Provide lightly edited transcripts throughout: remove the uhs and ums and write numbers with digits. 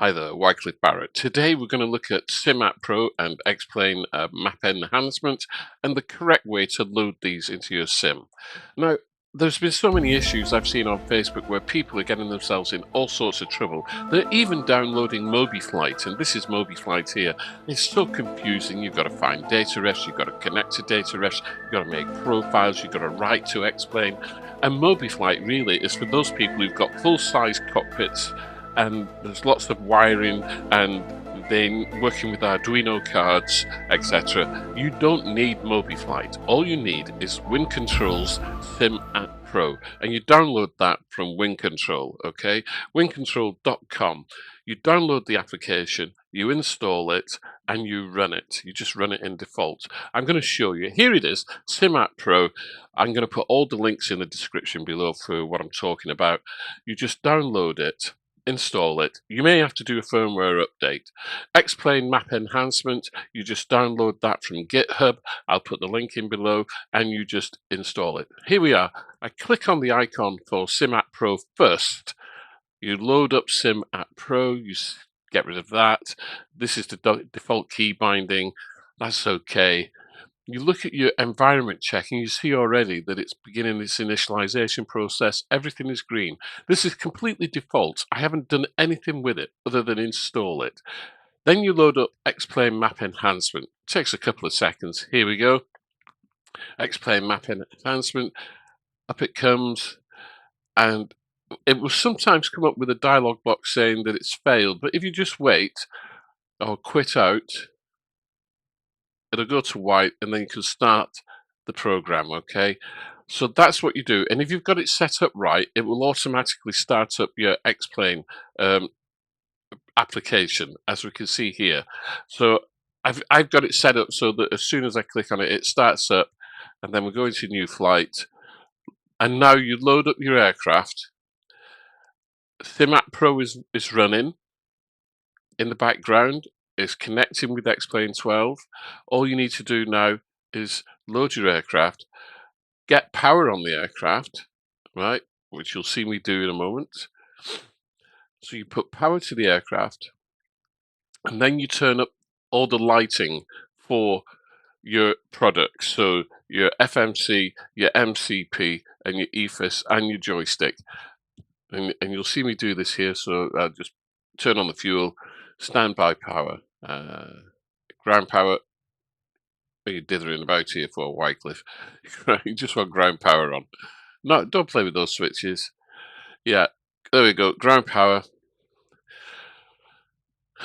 Hi there, Wycliffe Barrett. Today we're going to look at Simappro and XPME map enhancement and the correct way to load these into your sim. Now, there's been so many issues I've seen on Facebook where people are getting themselves in all sorts of trouble. They're even downloading MobiFlight, and this is MobiFlight here. It's so confusing. You've got to find data refs, you've got to connect to data refs, you've got to make profiles, you've got to write to XPME. And MobiFlight really is for those people who've got full-size cockpits and there's lots of wiring and then working with Arduino cards, etc. You don't need MobiFlight. All you need is WinControl's Simappro, and you download that from WinControl, okay? WinControl.com. You download the application, you install it, and you run it. You just run it in default. I'm going to show you. Here it is, Simappro. I'm going to put all the links in the description below for what I'm talking about. You just download it, install it. You may have to do a firmware update. XPME map enhancement, you just download that from GitHub. I'll put the link in below and you just install it. Here we are. I click on the icon for Simappro first. You load up Simappro, you get rid of that. This is the default key binding. That's okay. You look at your environment check and you see already that it's beginning its initialization process. Everything is green. This is completely default. I haven't done anything with it other than install it. Then you load up XPME map enhancement. It takes a couple of seconds. Here we go. XPME map enhancement. Up it comes, and it will sometimes come up with a dialog box saying that it's failed. But if you just wait or quit out, it'll go to white and then you can start the program, okay? So that's what you do. And if you've got it set up right, it will automatically start up your XPME application, as we can see here. So I've got it set up so that as soon as I click on it, it starts up, and then we're going to new flight. And now you load up your aircraft. Simappro is running in the background. It's connecting with XPLANE 12. All you need to do now is load your aircraft, get power on the aircraft, right, which you'll see me do in a moment. So you put power to the aircraft, and then you turn up all the lighting for your products. So your FMC, your MCP, and your EFIS, and your joystick. And you'll see me do this here. So I'll just turn on the fuel, standby power, ground power. What are you dithering about here for, Wycliffe? You just want ground power on. No, don't play with those switches. Yeah, there we go. Ground power,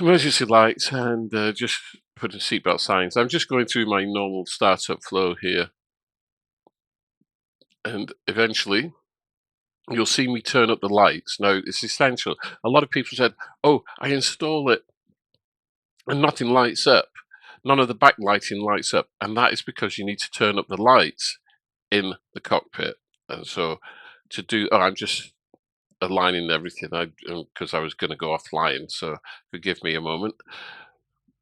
emergency lights, and just putting seatbelt signs. I'm just going through my normal startup flow here, and eventually you'll see me turn up the lights. Now, it's essential. A lot of people said, "Oh, I install it and nothing lights up. None of the backlighting lights up," and that is because you need to turn up the lights in the cockpit. And so to do, I'm just aligning everything because I was going to go offline, so forgive me a moment.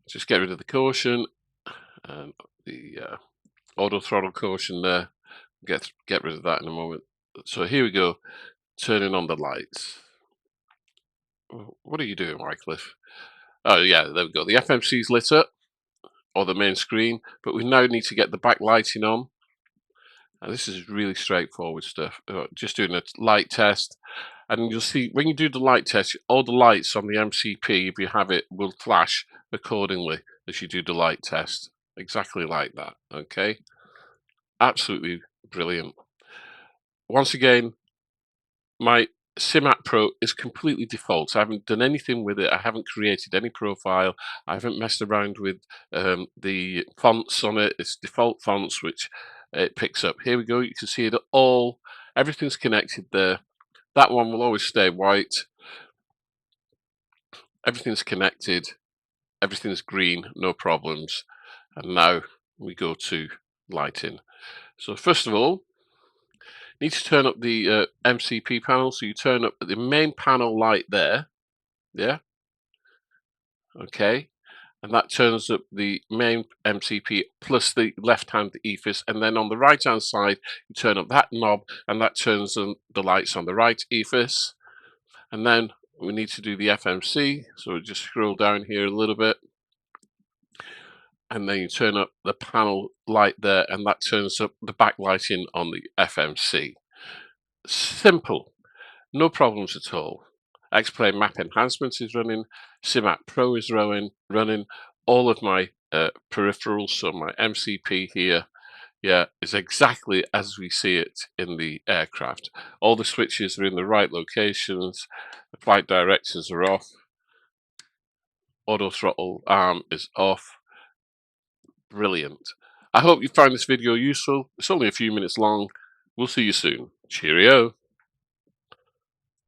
Just get rid of the caution and the auto throttle caution there. Get rid of that in a moment. So here we go, turning on the lights. What are you doing, Wycliffe? Oh yeah, there we go. The FMC's lit up, or the main screen, but we now need to get the backlighting on. And this is really straightforward stuff. Just doing a light test. And you'll see when you do the light test, all the lights on the MCP, if you have it, will flash accordingly as you do the light test. Exactly like that, okay? Absolutely brilliant. Once again, my Simappro is completely default. I haven't done anything with it. I haven't created any profile. I haven't messed around with the fonts on it. It's default fonts, which it picks up. Here we go. You can see it all. Everything's connected there. That one will always stay white. Everything's connected. Everything's green. No problems. And now we go to lighting. So first of all, need to turn up the MCP panel. So you turn up the main panel light there. Yeah. Okay. And that turns up the main MCP plus the left-hand EFIS. And then on the right-hand side, you turn up that knob and that turns on the lights on the right EFIS. And then we need to do the FMC, so we just scroll down here a little bit, and then you turn up the panel light there, and that turns up the backlighting on the FMC. Simple, no problems at all. XPME Map Enhancement is running, Simappro is running. All of my peripherals, so my MCP here, yeah, is exactly as we see it in the aircraft. All the switches are in the right locations, the flight directors are off, auto throttle arm is off. Brilliant. I hope you found this video useful. It's only a few minutes long. We'll see you soon. Cheerio.